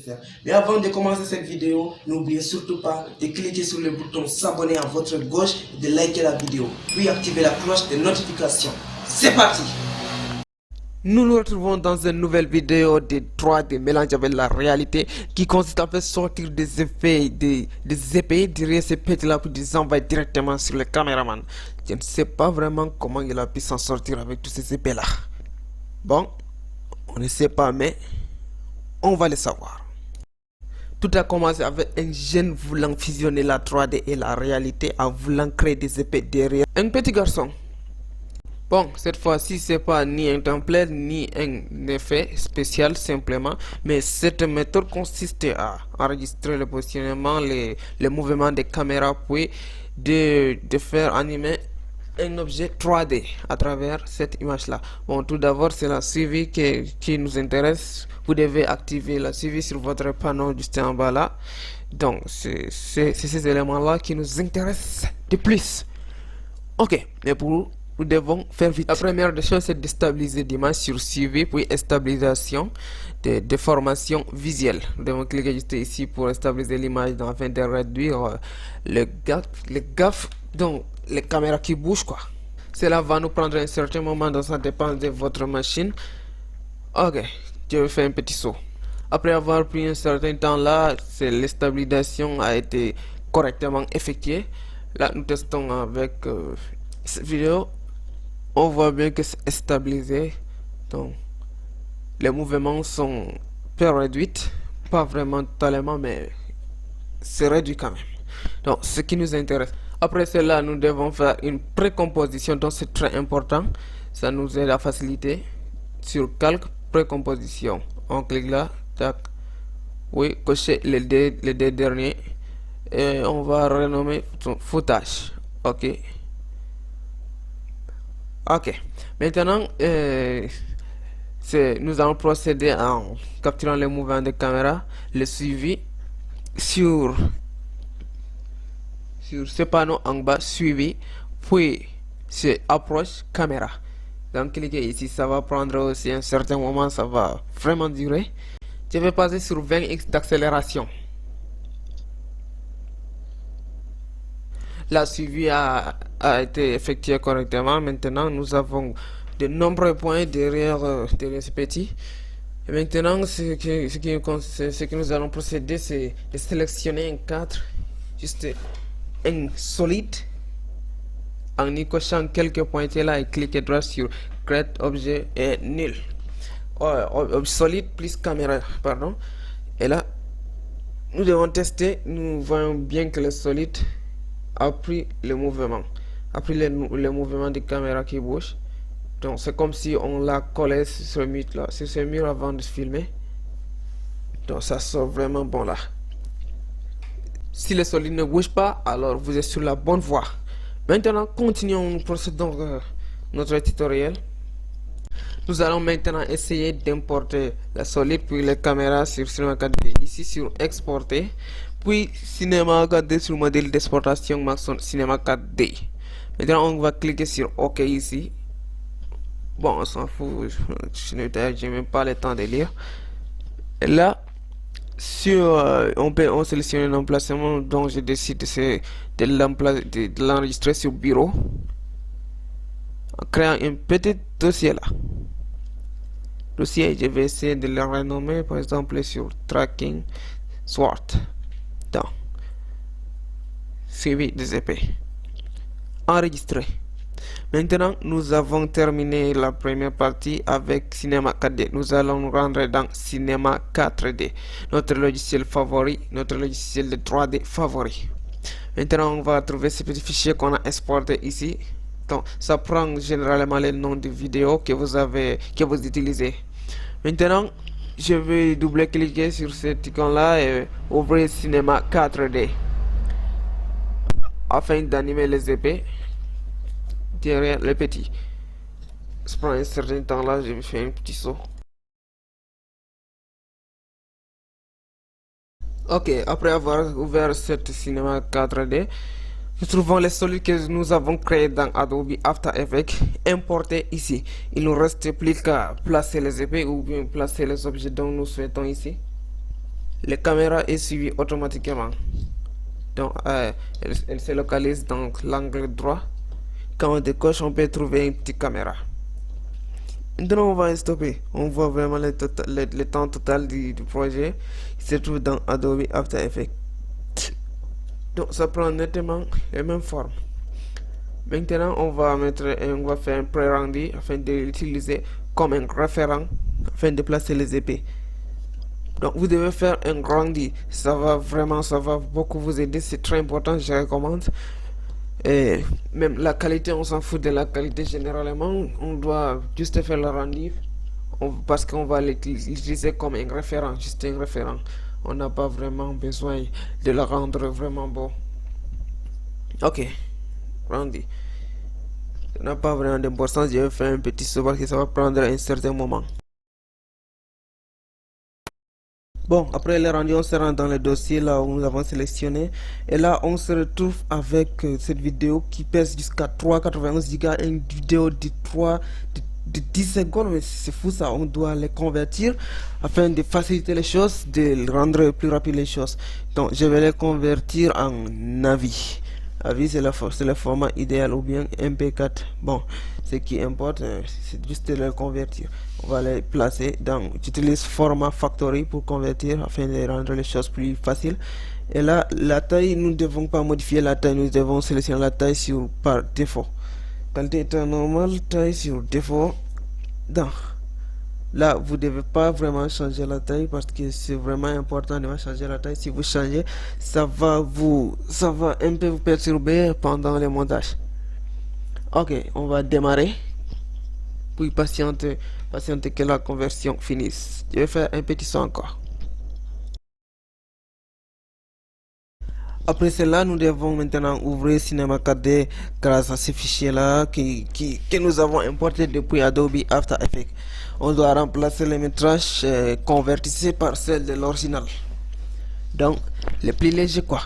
faire. Mais avant de commencer cette vidéo, n'oubliez surtout pas de cliquer sur le bouton s'abonner à votre gauche et de liker la vidéo, puis activer la cloche de notification. C'est parti! Nous nous retrouvons dans une nouvelle vidéo de 3D mélange avec la réalité qui consiste à faire sortir des effets, des épées derrière ces petits là pour les envoyer directement sur le caméraman. Je ne sais pas vraiment comment il a pu s'en sortir avec tous ces épées là. Bon, on ne sait pas mais on va le savoir. Tout a commencé avec un jeune voulant fusionner la 3D et la réalité en voulant créer des épées derrière un petit garçon. Bon, cette fois-ci, c'est pas ni un template ni un effet spécial simplement, mais cette méthode consistait à enregistrer le positionnement, les mouvements des caméras, puis de faire animer un objet 3D à travers cette image-là. Bon, tout d'abord, c'est la suivi qui nous intéresse. Vous devez activer la suivi sur votre panneau juste en bas là. Donc, c'est ces éléments-là qui nous intéressent de plus. Ok, mais pour nous devons faire vite. La première des choses, c'est de stabiliser l'image sur suivi, puis stabilisation de déformation visuelle. Nous devons cliquer juste ici pour stabiliser l'image afin de réduire le gaffe, donc les caméras qui bougent quoi. Cela va nous prendre un certain moment, donc ça dépend de votre machine. Ok, je vais faire un petit saut. Après avoir pris un certain temps là, la stabilisation a été correctement effectuée. Là, nous testons avec cette vidéo. On voit bien que c'est stabilisé. Donc, les mouvements sont peu réduits. Pas vraiment totalement, mais c'est réduit quand même. Donc, ce qui nous intéresse. Après cela, nous devons faire une précomposition. Donc, c'est très important. Ça nous aide à faciliter. Sur calque, précomposition. On clique là. Tac. Oui, cocher les deux derniers. Et on va renommer son footage. Ok. Ok. Maintenant, nous allons procéder en capturant les mouvements de caméra, le suivi sur ce panneau en bas, suivi, puis c'est approche caméra. Donc cliquez ici, ça va prendre aussi un certain moment, ça va vraiment durer. Je vais passer sur 20x d'accélération. La suivi a été effectué correctement. Maintenant, nous avons de nombreux points derrière ce petit. Et maintenant, ce que nous allons procéder, c'est de sélectionner un cadre, juste un solide, en y cochant quelques points là et cliquer droit sur Create Objet et Nul. Solide plus caméra, pardon. Et là, nous devons tester. Nous voyons bien que le solide a pris le mouvement, le mouvement des caméras qui bouge. Donc c'est comme si on l'a collé sur ce mur là, sur ce mur avant de filmer. Donc ça sort vraiment bon là. Si le solide ne bouge pas, alors vous êtes sur la bonne voie. Maintenant continuons, nous procédons notre tutoriel. Nous allons maintenant essayer d'importer la solide puis les caméras sur Cinema 4D. Ici sur exporter, puis Cinema 4D sur modèle d'exportation Maxon Cinema 4D. Maintenant on va cliquer sur OK ici. Bon, on s'en fout, je n'ai même pas le temps de lire. Et là, on sélectionne un emplacement dont je décide de l'enregistrer sur bureau. En créant un petit dossier là. Dossier, je vais essayer de le renommer par exemple sur tracking SWOT. Donc, suivi des épées. Enregistrer. Maintenant, nous avons terminé la première partie avec Cinema 4D. Nous allons nous rendre dans Cinema 4D, notre logiciel favori, notre logiciel de 3D favori. Maintenant, on va trouver ce petit fichier qu'on a exporté ici. Donc, ça prend généralement les noms de vidéos que vous utilisez. Maintenant, je vais double-cliquer sur cet icône-là et ouvrir Cinema 4D afin d'animer les épées derrière le petit. Ça prend un certain temps là, je vais faire un petit saut. Ok, après avoir ouvert cette Cinema 4D, nous trouvons les solides que nous avons créés dans Adobe After Effects importés ici. Il nous reste plus qu'à placer les épées ou bien placer les objets dont nous souhaitons ici. la caméra est suivie automatiquement. Donc, elle se localise dans l'angle droit. Quand on décoche, on peut trouver une petite caméra. Maintenant, on va stopper. On voit vraiment le temps total du projet qui se trouve dans Adobe After Effects. Donc, ça prend nettement les mêmes formes. Maintenant, on va faire un pré-rendu afin de l'utiliser comme un référent afin de placer les épées. Donc, vous devez faire un rendu. Ça va beaucoup vous aider. C'est très important, je recommande. Et même la qualité, on s'en fout de la qualité généralement. On doit juste faire le rendu parce qu'on va l'utiliser comme un référent, juste un référent. On n'a pas vraiment besoin de le rendre vraiment beau. Ok, rendu. Ça n'a pas vraiment d'importance. Je vais faire un petit saut parce que ça va prendre un certain moment. Bon, après le rendu, on se rend dans le dossier là où nous avons sélectionné. Et là, on se retrouve avec cette vidéo qui pèse jusqu'à 3,91 Go. Une vidéo de 10 secondes, mais c'est fou ça. On doit les convertir afin de faciliter les choses, de rendre plus rapide les choses. Donc, je vais les convertir en AVI. AVI, c'est le format idéal ou bien MP4. Bon, ce qui importe, c'est juste de les convertir. On va les placer dans, j'utilise format factory pour convertir afin de rendre les choses plus faciles. Et là, la taille, nous ne devons pas modifier la taille, nous devons sélectionner la taille par défaut. Qualité étant normale, taille sur défaut. Donc, là, vous ne devez pas vraiment changer la taille parce que c'est vraiment important de changer la taille. Si vous changez, ça va un peu vous perturber pendant le montage. Ok, on va démarrer. Puis patienter que la conversion finisse. Je vais faire un petit son encore. Après cela, nous devons maintenant ouvrir Cinema 4D grâce à ce fichier là que nous avons importé depuis Adobe After Effects. On doit remplacer les métrages convertissés par celle de l'original. Donc, le plus léger quoi.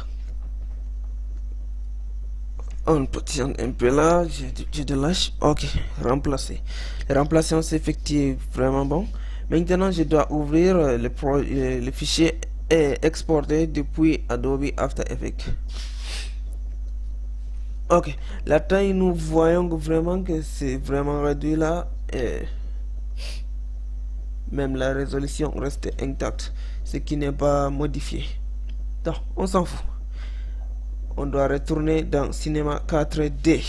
On positionne un peu là, je relâche. Ok, remplacer. La remplacement s'effectue vraiment bon. Maintenant, je dois ouvrir le fichier et exporter depuis Adobe After Effects. Ok, la taille, nous voyons vraiment que c'est vraiment réduit là. Et même la résolution reste intacte, ce qui n'est pas modifié. Donc, on s'en fout. On doit retourner dans Cinema 4D.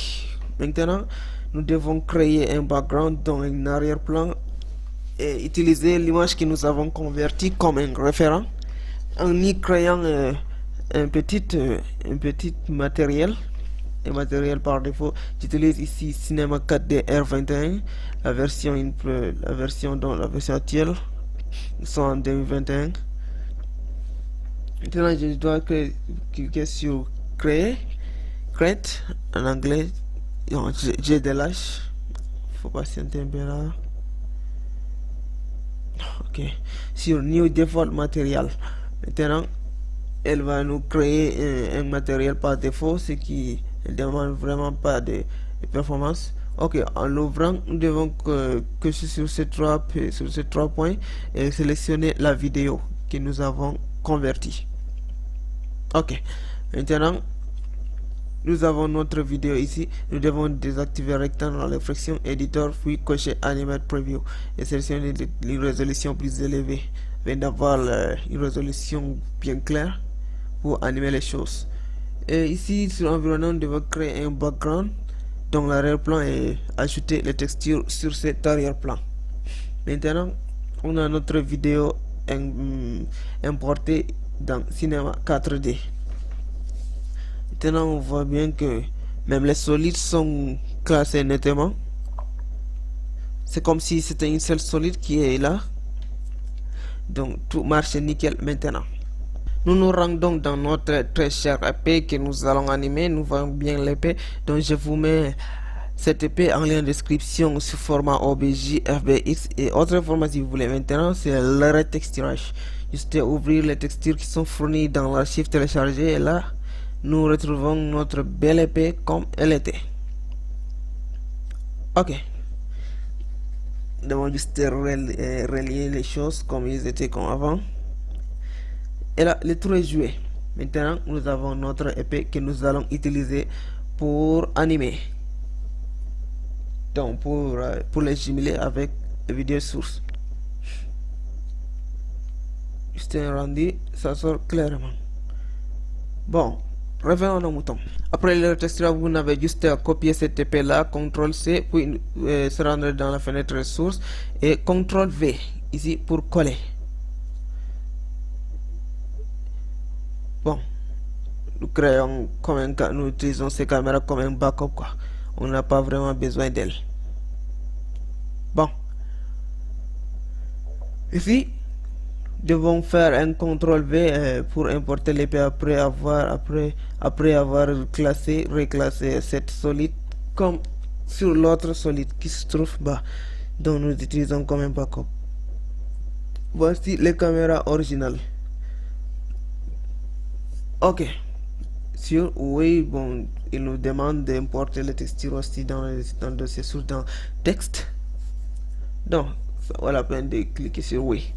Maintenant, nous devons créer un background dans un arrière-plan et utiliser l'image que nous avons convertie comme un référent en y créant un petit matériel. Un matériel par défaut. J'utilise ici Cinema 4D R21, la version actuelle sont en 2021. Maintenant, je dois cliquer sur create en anglais. J'ai des lâches. Faut patienter un peu là. Ok. Sur New Default Material. Maintenant, elle va nous créer un matériel par défaut, ce qui ne demande vraiment pas de performance. Ok, en l'ouvrant, nous devons que sur ces trois points et sélectionner la vidéo que nous avons convertie. Ok, maintenant nous avons notre vidéo ici. Nous devons désactiver rectangle dans la fraction editor puis cocher animate preview et sélectionner une résolution plus élevée afin d'avoir une résolution bien claire pour animer les choses. Et ici sur l'environnement, nous devons créer un background dans l'arrière-plan et ajouter les textures sur cet arrière-plan. Maintenant, on a notre vidéo importée dans Cinema 4D. Maintenant, on voit bien que même les solides sont classés nettement. C'est comme si c'était une seule solide qui est là. Donc, tout marche nickel maintenant. Nous nous rendons dans notre très chère épée que nous allons animer. Nous voyons bien l'épée. Donc, je vous mets cette épée en lien de description sous format OBJ, FBX et autres formats si vous voulez. Maintenant, c'est le retexturage. Juste ouvrir les textures qui sont fournies dans l'archive téléchargée et là, nous retrouvons notre belle épée comme elle était. Ok. Nous devons juste relier les choses comme ils étaient comme avant. Et là, le tour est joué. Maintenant, nous avons notre épée que nous allons utiliser pour animer. Donc, pour les jumeler avec les vidéos sources. Juste un rendu, ça sort clairement. Bon, revenons au mouton. Après le texture, vous n'avez juste à copier cette épée là, CTRL C, puis se rendre dans la fenêtre ressources et CTRL V ici pour coller. Bon, nous créons comme un, nous utilisons ces caméras comme un backup quoi. On n'a pas vraiment besoin d'elles. Bon, ici devons faire un CTRL V pour importer l'épée après avoir reclassé cette solide comme sur l'autre solide qui se trouve bas, dont nous utilisons comme un backup. Voici les caméras originales. Ok. Sur oui, bon, il nous demande d'importer les textures aussi dans le dossier source dans texte. Donc, ça vaut la peine de cliquer sur oui.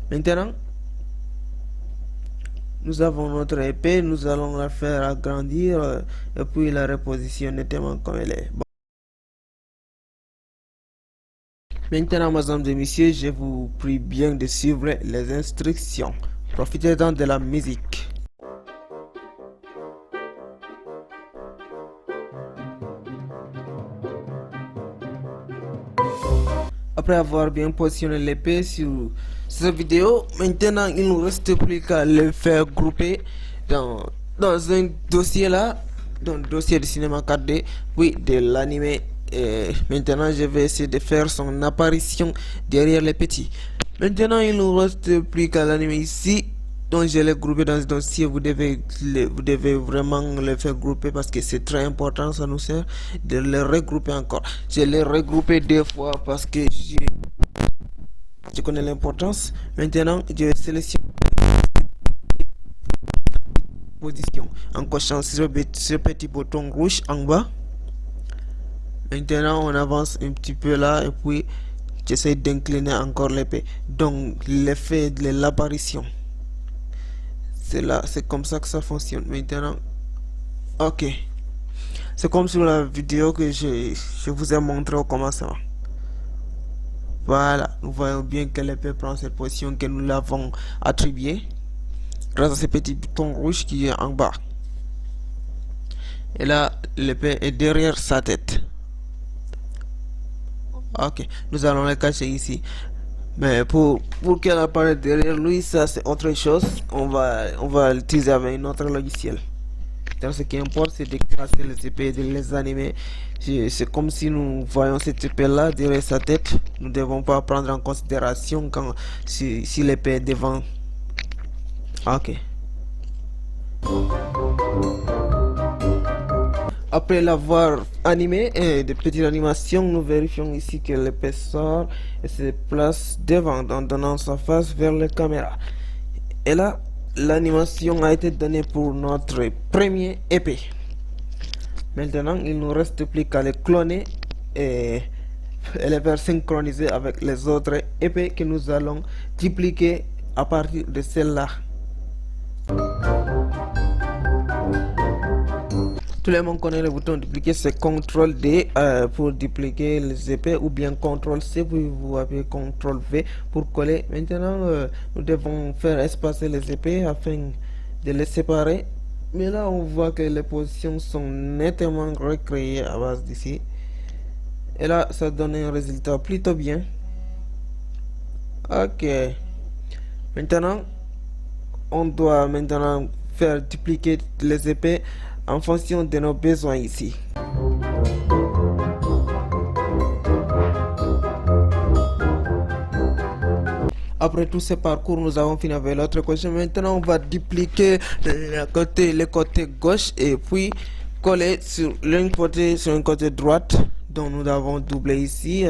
Maintenant, nous avons notre épée, nous allons la faire agrandir et puis la repositionner tellement comme elle est. Bon. Maintenant, mesdames et messieurs, je vous prie bien de suivre les instructions. Profitez-en de la musique. Après avoir bien positionné l'épée sur cette vidéo, maintenant il nous reste plus qu'à le faire grouper dans un dossier là, dans le dossier de cinéma 4D, puis de l'animer. Et maintenant je vais essayer de faire son apparition derrière les petits. Maintenant il nous reste plus qu'à l'animer ici. Donc je l'ai groupé dans ce dossier. Vous devez vraiment le faire grouper parce que c'est très important. Ça nous sert de le regrouper encore. Je l'ai regroupé 2 fois parce que je connais l'importance. Maintenant je vais sélectionner position en cochant sur ce petit bouton rouge en bas. Maintenant on avance un petit peu là et puis j'essaie d'incliner encore l'épée. Donc l'effet de l'apparition, c'est là, c'est comme ça que ça fonctionne. Maintenant, ok, c'est comme sur la vidéo que je vous ai montré au commencement. Voilà, nous voyons bien que l'épée prend cette position que nous l'avons attribuée grâce à ce petit bouton rouge qui est en bas. Et là, l'épée est derrière sa tête. Ok, nous allons le cacher ici. Mais pour qu'elle apparaisse derrière lui, ça c'est autre chose. On va l'utiliser avec un autre logiciel. Donc, ce qui importe, c'est de casser les épées et de les animer. C'est comme si nous voyons cette épée là derrière sa tête. Nous ne devons pas prendre en considération quand si l'épée est devant. Ok. Après l'avoir animé et des petites animations, nous vérifions ici que l'épée sort et se place devant en donnant sa face vers la caméra. Et là, l'animation a été donnée pour notre premier épée. Maintenant, il nous reste plus qu'à les cloner et les faire synchroniser avec les autres épées que nous allons dupliquer à partir de celle-là. Tout le monde connaît le bouton dupliquer, c'est CTRL D pour dupliquer les épées ou bien CTRL C puis vous appuyez CTRL V pour coller. Maintenant, nous devons faire espacer les épées afin de les séparer. Mais là, on voit que les positions sont nettement recréées à base d'ici. Et là, ça donne un résultat plutôt bien. Ok. Maintenant, on doit maintenant faire dupliquer les épées en fonction de nos besoins ici. Après tout ce parcours, nous avons fini avec l'autre question. Maintenant, on va dupliquer le côté gauche et puis coller sur un côté droite. Donc nous avons doublé ici.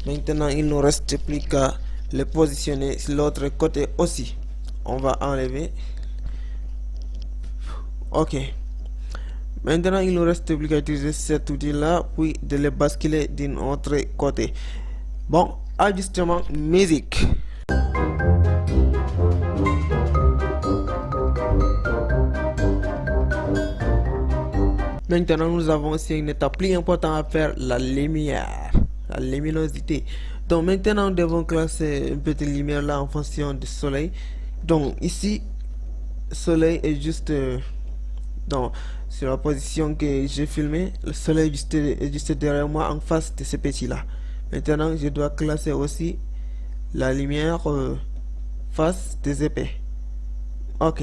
Maintenant, il nous reste plus qu'à le positionner sur l'autre côté aussi. On va enlever. Ok. Maintenant, il nous reste plus qu'à utiliser cet outil là, puis de le basculer d'un autre côté. Bon, ajustement musique. Maintenant, nous avons aussi une étape plus importante à faire, la lumière, la luminosité. Donc maintenant, nous devons classer une petite lumière là en fonction du soleil. Donc ici, soleil est juste sur la position que j'ai filmé. Le soleil est juste derrière moi en face de ce petit là. Maintenant, je dois classer aussi la lumière face des épées. Ok.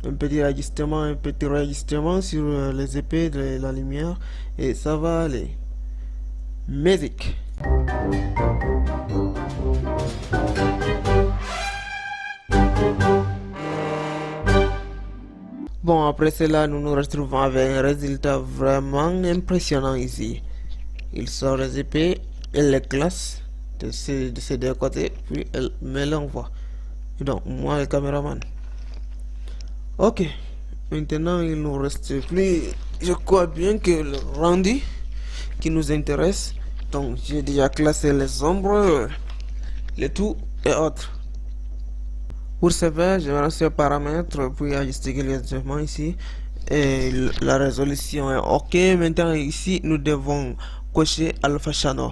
Un petit réajustement sur les épées de la lumière et ça va aller. Musique. Bon, après cela, nous nous retrouvons avec un résultat vraiment impressionnant ici. Il sort les épées, elle les classe de ces deux côtés, puis elle me l'envoie. Donc, moi, le caméraman. Ok, maintenant il nous reste plus, je crois bien que le rendu qui nous intéresse. Donc, j'ai déjà classé les ombres, les tout et autres. Pour ce faire, je vais lancer paramètres puis ajuster légèrement ici. Et la résolution est ok. Maintenant, ici, nous devons cocher Alpha Channel.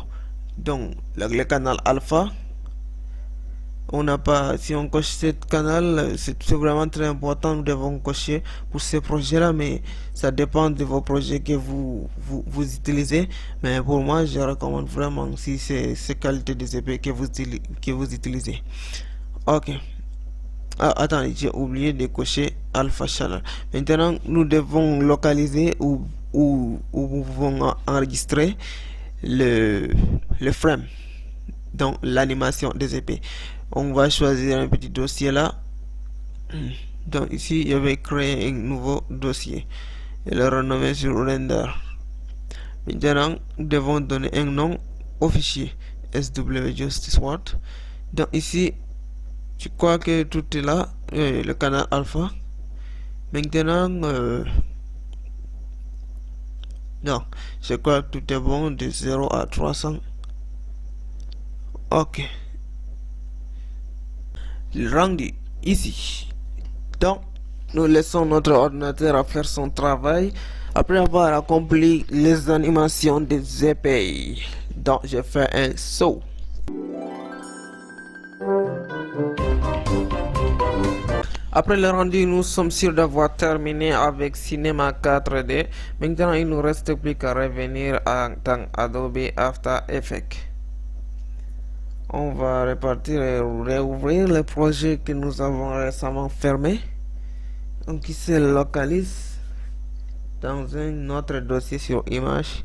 Donc, le canal Alpha. On n'a pas, si on coche ce canal, c'est vraiment très important. Nous devons cocher pour ce projet-là, mais ça dépend de vos projets que vous utilisez. Mais pour moi, je recommande vraiment si c'est ces qualités des épées que vous utilisez. Ok. Ah, attends, j'ai oublié de cocher Alpha Channel. Maintenant, nous devons localiser où nous pouvons enregistrer le frame, donc l'animation des épées. On va choisir un petit dossier là. Donc ici, je vais créer un nouveau dossier et le renommer sur Render. Maintenant, nous devons donner un nom au fichier swJusticeWord. Donc ici, je crois que tout est là, le canal alpha. Maintenant, non, je crois que tout est bon de 0 à 300. Ok. Le rendu ici. Donc, nous laissons notre ordinateur à faire son travail après avoir accompli les animations des épées. Donc, je fais un saut. Après le rendu, nous sommes sûrs d'avoir terminé avec Cinema 4D. Maintenant, il ne nous reste plus qu'à revenir dans Adobe After Effects. On va repartir et réouvrir le projet que nous avons récemment fermé. Donc, il se localise dans un autre dossier sur image.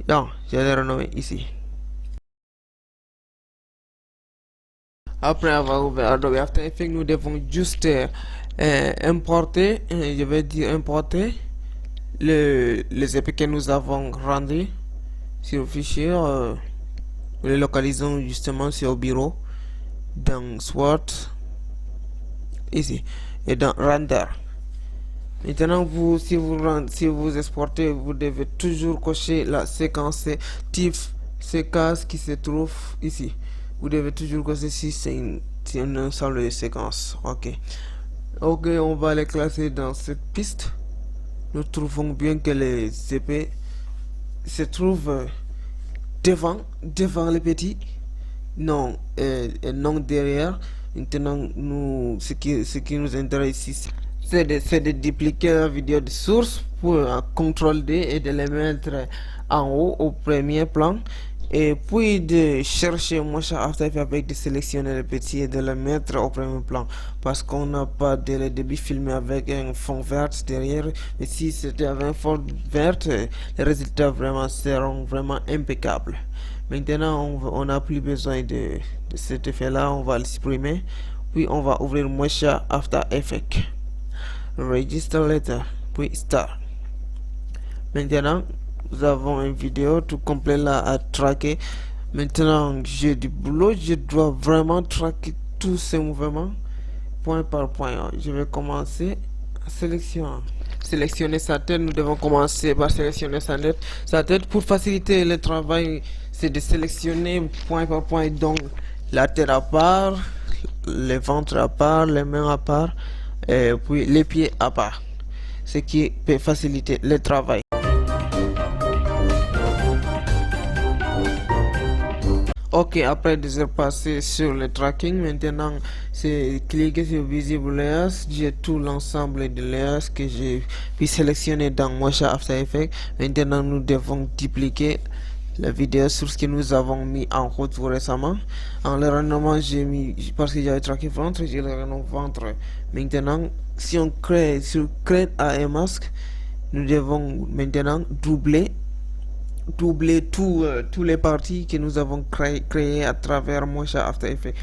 Donc, je l'ai renommé ici. Après avoir ouvert Adobe After Effects, nous devons juste importer, je vais dire importer les épées que nous avons rendues sur le fichier. Nous les localisons justement sur bureau, dans Sword, ici, et dans Render. Maintenant, si vous exportez, vous devez toujours cocher la séquence TIFF, séquence qui se trouve ici. Vous devez toujours cocher si c'est un ensemble de séquences. Ok, on va les classer dans cette piste. Nous trouvons bien que les épées se trouvent devant les petits, non, et non derrière. Maintenant, ce qui nous intéresse ici, c'est de dupliquer la vidéo de source pour un CTRL D et de les mettre en haut au premier plan, et puis de chercher Motion After Effects avec de sélectionner le petit et de le mettre au premier plan, parce qu'on n'a pas de début filmé avec un fond vert derrière. Et si c'était avec un fond vert, les résultats seront vraiment impeccables. Maintenant, on n'a plus besoin de cet effet là, on va le supprimer, puis on va ouvrir Motion After Effects, Register Letter, puis Start. Maintenant, nous avons une vidéo tout complet là à traquer. Maintenant, j'ai du boulot, je dois vraiment traquer tous ces mouvements point par point. Je vais commencer à sélectionner sa tête. Nous devons commencer par sélectionner sa tête. Pour faciliter le travail, c'est de sélectionner point par point, donc la tête à part, le ventre à part, les mains à part, et puis les pieds à part. ce qui peut faciliter le travail. Ok, après des heures passées sur le tracking, maintenant c'est cliquer sur Visible Layers. J'ai tout l'ensemble de layers que j'ai pu sélectionner dans Motion After Effects. Maintenant nous devons dupliquer la vidéo sur ce que nous avons mis en route récemment. En le renommant, j'ai mis, parce que j'avais traqué ventre, j'ai le renommé ventre. Maintenant, si on crée sur Create a Mask, nous devons maintenant doubler tous les parties que nous avons créées à travers Motion After Effects.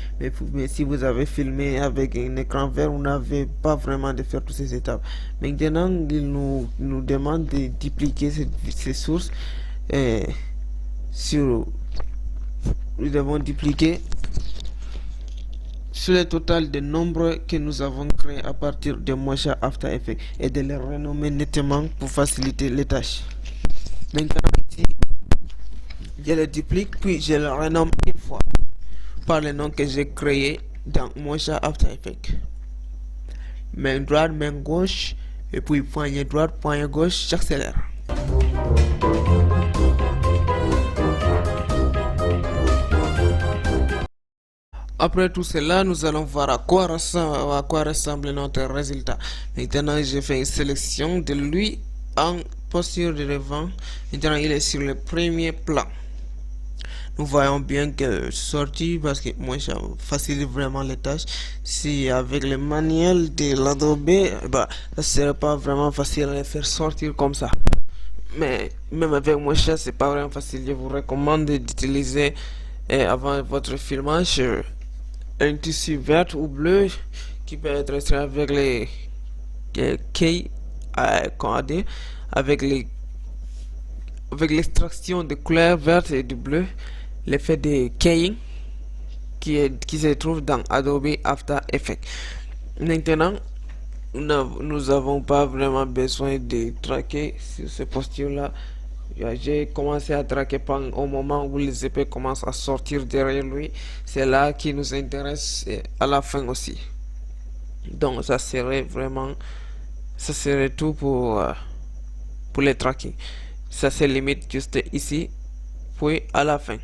Mais si vous avez filmé avec un écran vert, vous n'avez pas vraiment de faire toutes ces étapes. Maintenant, il nous demande de dupliquer ces sources. Nous devons dupliquer sur le total de nombres que nous avons créés à partir de Motion After Effects et de les renommer nettement pour faciliter les tâches. Maintenant ici, je le duplique puis je le renomme une fois par le nom que j'ai créé dans Motion After Effects. Main droite, main gauche et puis poignée droite, poignée gauche, j'accélère. Après tout cela, nous allons voir à quoi ressemble notre résultat. Maintenant, j'ai fait une sélection de lui en posture de devant. Maintenant, il est sur le premier plan. Nous voyons bien que sorti parce que moi, ça facilite vraiment les tâches. Si avec le manuel de l'Adobe, ça serait pas vraiment facile à les faire sortir comme ça. Mais même avec moi, c'est pas vraiment facile. Je vous recommande d'utiliser avant votre filmage un tissu vert ou bleu qui peut être extrait avec les keys codés, avec l'extraction de couleurs vertes et du bleu, l'effet de keying qui se trouve dans Adobe After Effects. Maintenant, nous n'avons pas vraiment besoin de traquer sur ce posture là. J'ai commencé à traquer au moment où les épées commencent à sortir derrière lui. C'est là qui nous intéresse à la fin aussi. Donc ça serait tout pour les tracking. Ça se limite juste ici, puis à la fin.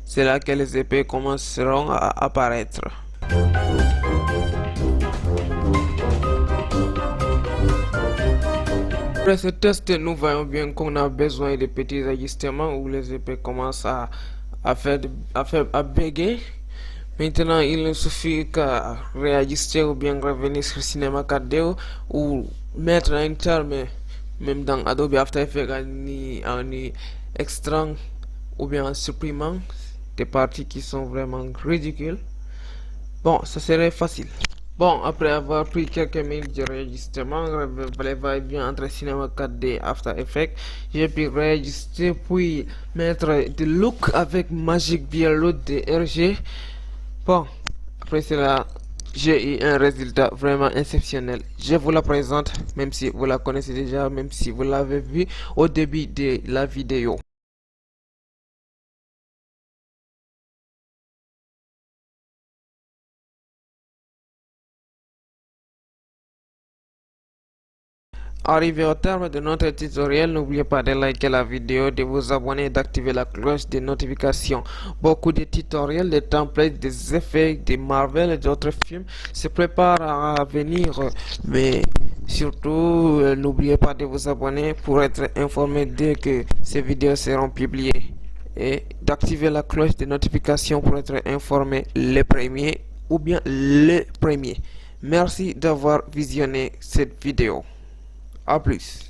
C'est là que les épées commenceront à apparaître. Après ce test, nous voyons bien qu'on a besoin de petits ajustements où les épées commencent à bégayer. Maintenant, il ne suffit qu'à réajuster ou bien revenir sur Cinema 4D ou mettre un terme même dans Adobe After Effects en y extrayant ou bien en supprimant des parties qui sont vraiment ridicules. Bon, ça serait facile. Bon, après avoir pris quelques minutes de réajustement, le va-et-vient entre Cinema 4D et After Effects, j'ai pu réajuster puis mettre des looks avec Magic Bearload de RG. Bon, après cela, j'ai eu un résultat vraiment exceptionnel. Je vous la présente, même si vous la connaissez déjà, même si vous l'avez vu au début de la vidéo. Arrivé au terme de notre tutoriel, n'oubliez pas de liker la vidéo, de vous abonner et d'activer la cloche de notification. Beaucoup de tutoriels, de templates, des effets, de Marvel et d'autres films se préparent à venir. Mais surtout, n'oubliez pas de vous abonner pour être informé dès que ces vidéos seront publiées. Et d'activer la cloche de notification pour être informé les premiers ou bien le premier. Merci d'avoir visionné cette vidéo. A plus.